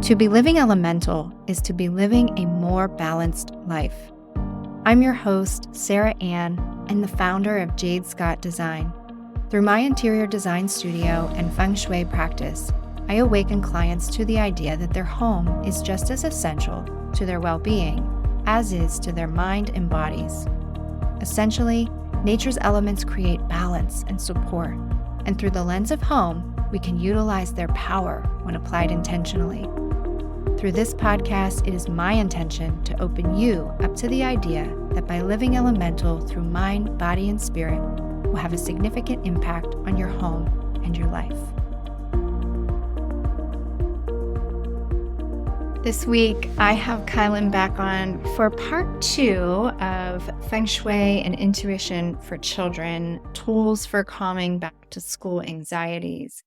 To be living elemental is to be living a more balanced life. I'm your host, Sara and the founder of Jade Scott Design. Through my interior design studio and Feng Shui practice, I awaken clients to the idea that their home is just as essential to their well-being as is to their mind and bodies. Essentially, nature's elements create balance and support, and through the lens of home, we can utilize their power when applied intentionally. Through this podcast, it is my intention to open you up to the idea that by living elemental through mind, body, and spirit will have a significant impact on your home and your life. This week, I have Kylin back on for part 2 of Feng Shui and Intuition for Children, Tools for Calming Back to School Anxieties.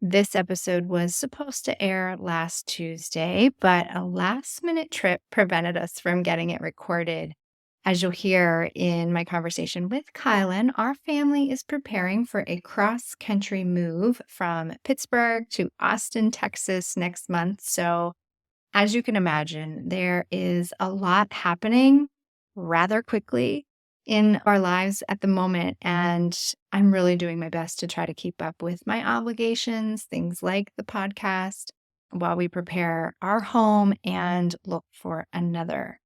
This episode was supposed to air last Tuesday, but a last-minute trip prevented us from getting it recorded. As you'll hear in my conversation with Kylin, our family is preparing for a cross-country move from Pittsburgh to Austin, Texas next month. So, as you can imagine, there is a lot happening rather quickly in our lives at the moment, and I'm really doing my best to try to keep up with my obligations, things like the podcast, while we prepare our home and look for another.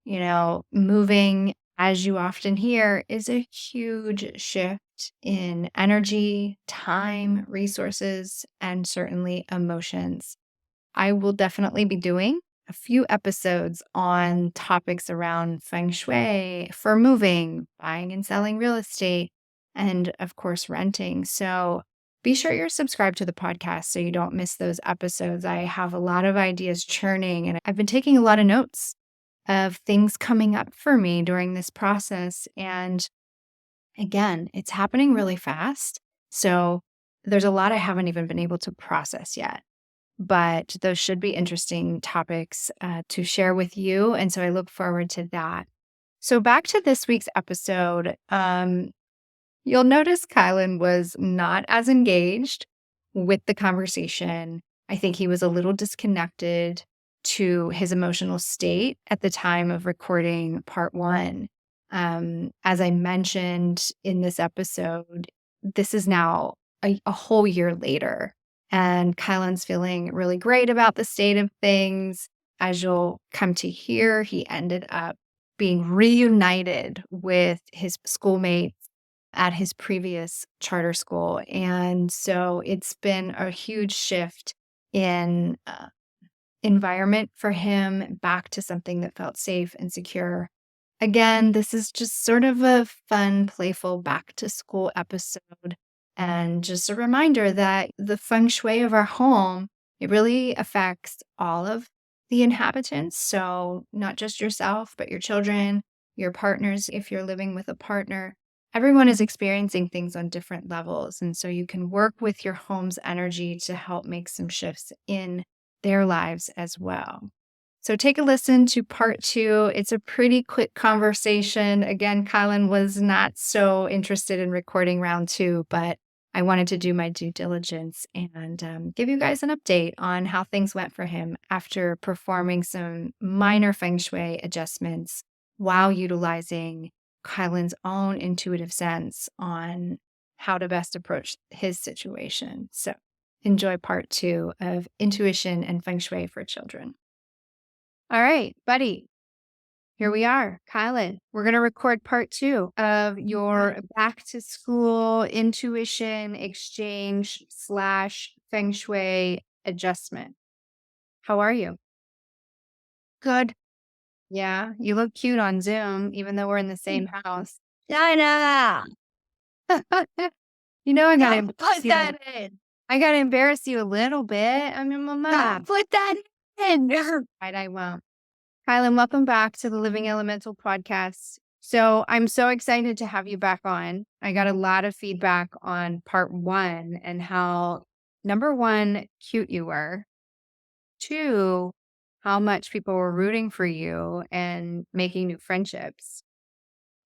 Moving, as you often hear, is a huge shift in energy, time, resources, and certainly emotions. I will definitely be doing a few episodes on topics around Feng Shui for moving, buying and selling real estate, and of course, renting. So be sure you're subscribed to the podcast so you don't miss those episodes. I have a lot of ideas churning, and I've been taking a lot of notes of things coming up for me during this process. And again, it's happening really fast. So there's a lot I haven't even been able to process yet. But those should be interesting topics to share with you. And so I look forward to that. So back to this week's episode, you'll notice Kylin was not as engaged with the conversation. I think he was a little disconnected to his emotional state at the time of recording part 1. As I mentioned in this episode, this is now a whole year later. And Kylin's feeling really great about the state of things. As you'll come to hear, he ended up being reunited with his schoolmates at his previous charter school. And so it's been a huge shift in environment for him, back to something that felt safe and secure. Again, this is just sort of a fun, playful back to school episode. And just a reminder that the feng shui of our home, it really affects all of the inhabitants. So not just yourself, but your children, your partners, if you're living with a partner. Everyone is experiencing things on different levels. And so you can work with your home's energy to help make some shifts in their lives as well. So take a listen to part 2. It's a pretty quick conversation. Again, Kylin was not so interested in recording round 2, but I wanted to do my due diligence and give you guys an update on how things went for him after performing some minor feng shui adjustments while utilizing Kylin's own intuitive sense on how to best approach his situation. So enjoy part 2 of Intuition and Feng Shui for Children. All right, buddy. Here we are, Kylin. We're going to record part 2 of your back to school intuition exchange / feng shui adjustment. How are you? Good. Yeah, you look cute on Zoom, even though we're in the same house. I know. I gotta Don't embarrass put you. that in. I gotta embarrass you a little bit. I'm your mama. Don't put that in. Right, I won't. Kylin, welcome back to the Living Elemental podcast. So I'm so excited to have you back on. I got a lot of feedback on part 1 and how, number 1, cute you were. 2, how much people were rooting for you and making new friendships.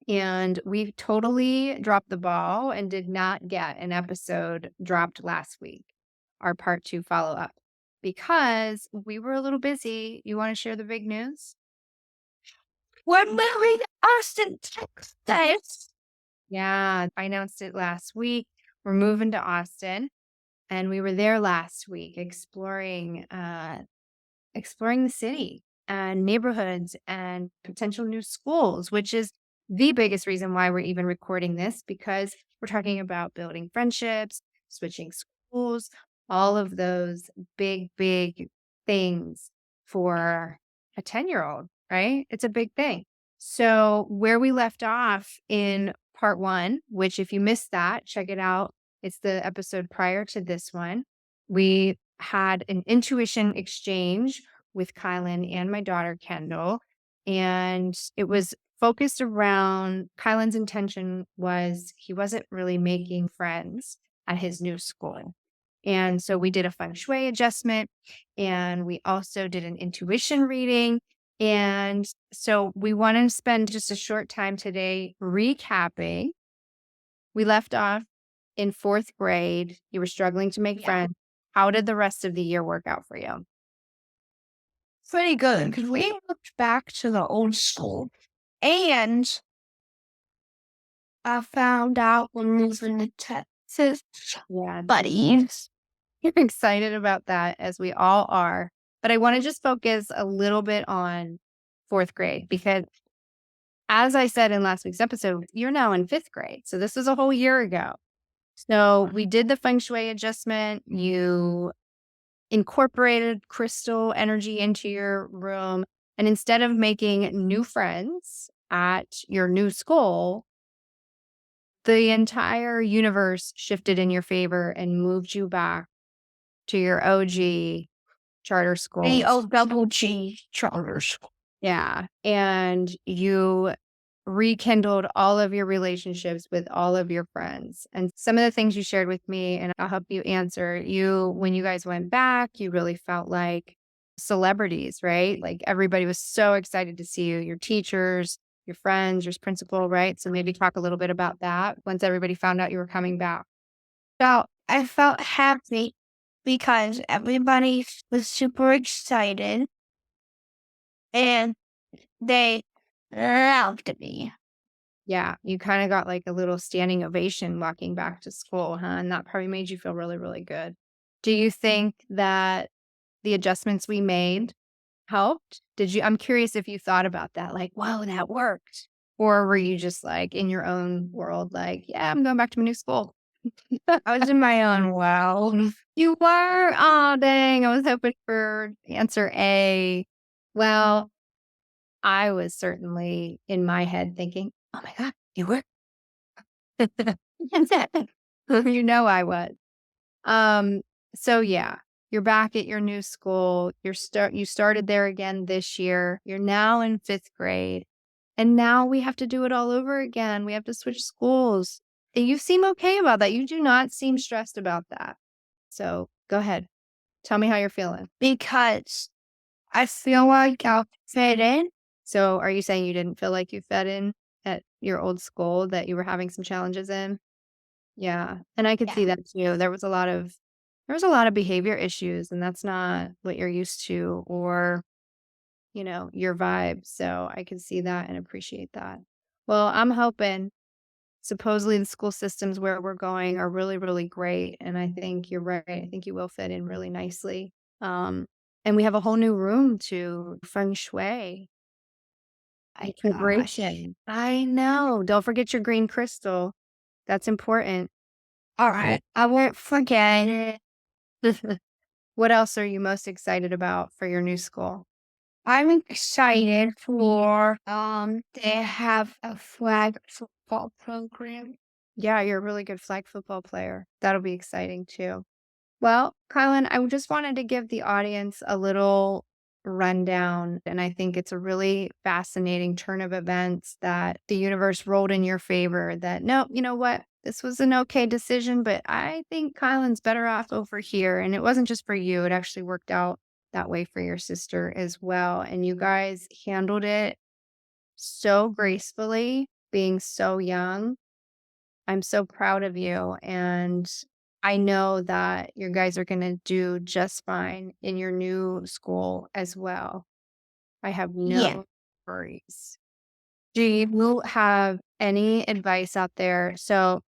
And we totally dropped the ball and did not get an episode dropped last week, our part 2 follow-up. because we were a little busy. You want to share the big news? We're moving to Austin, Texas. Yeah, I announced it last week. We're moving to Austin, and we were there last week exploring the city and neighborhoods and potential new schools, which is the biggest reason why we're even recording this because we're talking about building friendships, switching schools, all of those big, big things for a 10-year-old, right? It's a big thing. So, where we left off in part one, which if you missed that, check it out. It's the episode prior to this one. We had an intuition exchange with Kylin and my daughter Kendall. And it was focused around Kylan's intention was he wasn't really making friends at his new school. And so we did a feng shui adjustment and we also did an intuition reading. And so we want to spend just a short time today recapping. We left off in fourth grade. You were struggling to make Yeah. friends. How did the rest of the year work out for you? Pretty good, because we moved back to the old school. And I found out we're moving to Texas, Yeah. buddies. You're excited about that, as we all are. But I want to just focus a little bit on fourth grade because, as I said in last week's episode, you're now in fifth grade. So this was a whole year ago. So we did the feng shui adjustment. You incorporated crystal energy into your room. And instead of making new friends at your new school, the entire universe shifted in your favor and moved you back to your OG charter schools. AOGG charter school. Yeah. And you rekindled all of your relationships with all of your friends. And some of the things you shared with me, and I'll help you answer, when you guys went back, you really felt like celebrities, right? Like everybody was so excited to see you, your teachers, your friends, your principal, right? So maybe talk a little bit about that once everybody found out you were coming back. So I felt happy because everybody was super excited and they loved me. Yeah, you kind of got like a little standing ovation walking back to school, huh? And that probably made you feel really, really good. Do you think that the adjustments we made helped? I'm curious if you thought about that, like, whoa, that worked. Or were you just like in your own world, like, yeah, I'm going back to my new school? I was in my own world. You were? Oh, dang. I was hoping for answer A. Well, I was certainly in my head thinking, oh my God, you were? You know I was. Um, so yeah, you're back at your new school. You started there again this year. You're now in fifth grade. And now we have to do it all over again. We have to switch schools. And you seem okay about that. You do not seem stressed about that. So go ahead. Tell me how you're feeling. Because I feel like I'll fit in. So are you saying you didn't feel like you fit in at your old school, that you were having some challenges in? Yeah, and I could Yeah. see that too. There was a lot of behavior issues, and that's not what you're used to or, your vibe. So I can see that and appreciate that. Well, I'm hoping supposedly the school systems where we're going are really, really great. And I think you're right. I think you will fit in really nicely. Um, and we have a whole new room to feng shui. My gosh. Vibration. I know. Don't forget your green crystal. That's important. All right. I won't forget it. What else are you most excited about for your new school? I'm excited for they have a flag football program. Yeah, you're a really good flag football player. That'll be exciting too. Well, Kylan, I just wanted to give the audience a little rundown, and I think it's a really fascinating turn of events that the universe rolled in your favor. That no, you know what? This was an okay decision, but I think Kylan's better off over here. And it wasn't just for you, it actually worked out that way for your sister as well. And you guys handled it so gracefully, being so young. I'm so proud of you. And I know that you guys are going to do just fine in your new school as well. I have Yeah. no worries. Do you have any advice out there? So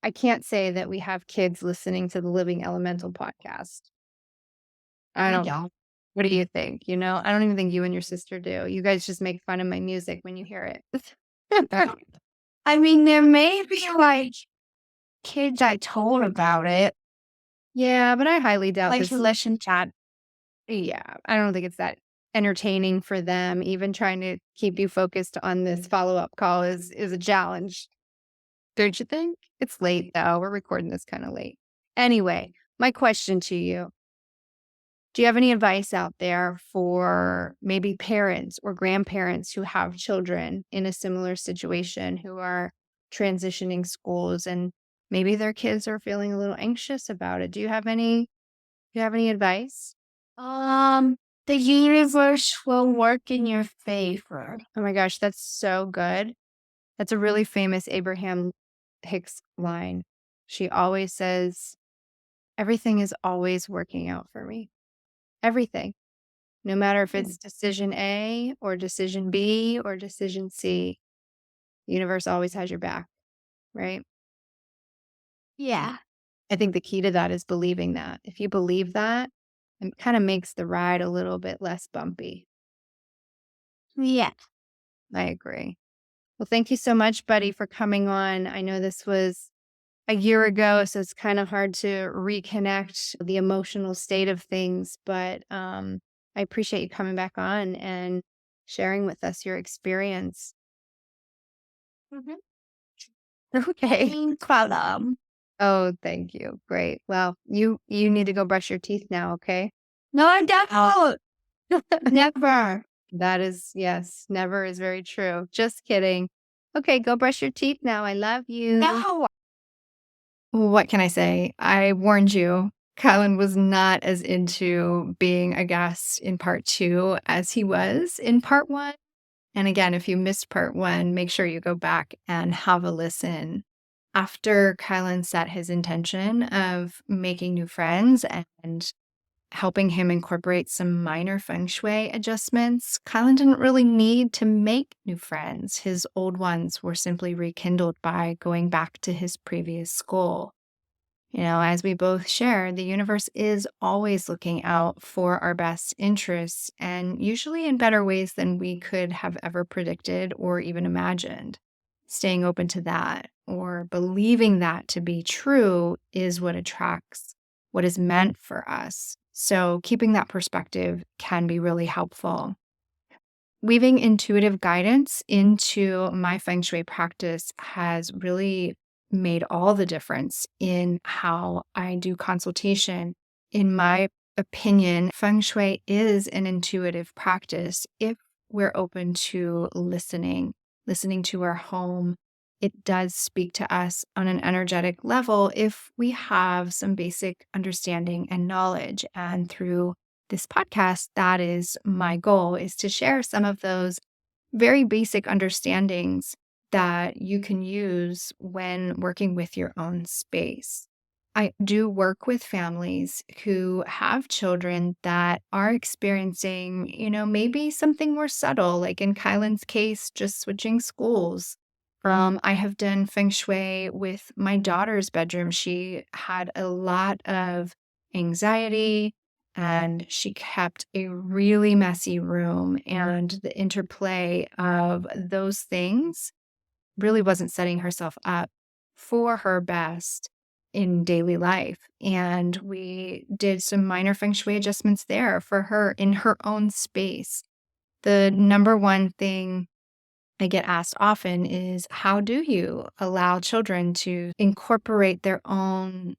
I can't say that we have kids listening to the Living Elemental podcast. I We don't. don't. What do you think? I don't even think you and your sister do. You guys just make fun of my music when you hear it. I mean, there may be like kids I told about it, Yeah, but I highly doubt like who this. listen to it. Yeah, I don't think it's that entertaining for them. Even trying to keep you focused on this follow-up call is a challenge. Don't you think? It's late though. We're recording this kind of late. Anyway, my question to you. Do you have any advice out there for maybe parents or grandparents who have children in a similar situation who are transitioning schools and maybe their kids are feeling a little anxious about it? Do you have any advice? Um, the universe will work in your favor. Oh my gosh, that's so good. That's a really famous Abraham Hicks line. She always says, everything is always working out for me. Everything. No matter if it's decision A or decision B or decision C, the universe always has your back, right? Yeah. I think the key to that is believing that. If you believe that, it kind of makes the ride a little bit less bumpy. Yeah. I agree. Well, thank you so much, buddy, for coming on. I know this was a year ago, so it's kind of hard to reconnect the emotional state of things, but I appreciate you coming back on and sharing with us your experience. Mhm. Okay. Thank you. Oh, thank you. Great. Well, you need to go brush your teeth now, okay? No, I don't. Never. That is, yes, never is very true. Just kidding. Okay, go brush your teeth now. I love you. No. What can I say? I warned you. Kylin was not as into being a guest in part 2 as he was in part 1. And again, if you missed part 1, make sure you go back and have a listen. After Kylin set his intention of making new friends and helping him incorporate some minor feng shui adjustments, Kylin didn't really need to make new friends. His old ones were simply rekindled by going back to his previous school. As we both share, the universe is always looking out for our best interests and usually in better ways than we could have ever predicted or even imagined. Staying open to that or believing that to be true is what attracts what is meant for us. So, keeping that perspective can be really helpful. Weaving intuitive guidance into my feng shui practice has really made all the difference in how I do consultation. In my opinion, feng shui is an intuitive practice if we're open to listening to our home. It does speak to us on an energetic level if we have some basic understanding and knowledge. And through this podcast, that is my goal, is to share some of those very basic understandings that you can use when working with your own space. I do work with families who have children that are experiencing, maybe something more subtle, like in Kylan's case, just switching schools. I have done feng shui with my daughter's bedroom. She had a lot of anxiety and she kept a really messy room. And the interplay of those things really wasn't setting herself up for her best in daily life. And we did some minor feng shui adjustments there for her in her own space. The number one thing I get asked often is, how do you allow children to incorporate their own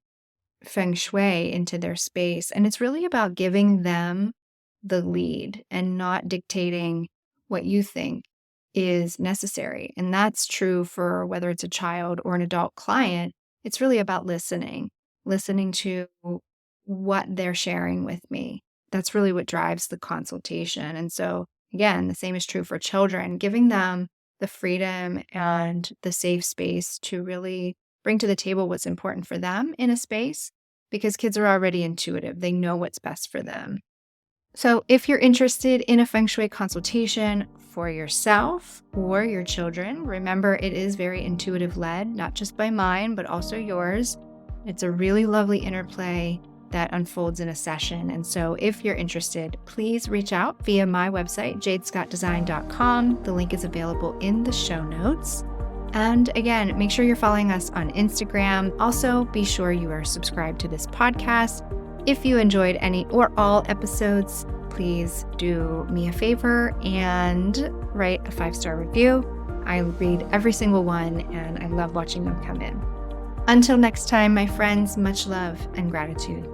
feng shui into their space? And it's really about giving them the lead and not dictating what you think is necessary. And that's true for whether it's a child or an adult client. It's really about listening to what they're sharing with me. That's really what drives the consultation. And so, again, the same is true for children, giving them the freedom and the safe space to really bring to the table what's important for them in a space, because kids are already intuitive. They know what's best for them. So if you're interested in a Feng Shui consultation for yourself or your children, remember it is very intuitive led, not just by mine, but also yours. It's a really lovely interplay that unfolds in a session. And so if you're interested, please reach out via my website, jadescottdesign.com. The link is available in the show notes. And again, make sure you're following us on Instagram. Also, be sure you are subscribed to this podcast. If you enjoyed any or all episodes, please do me a favor and write a 5-star review. I read every single one and I love watching them come in. Until next time, my friends, much love and gratitude.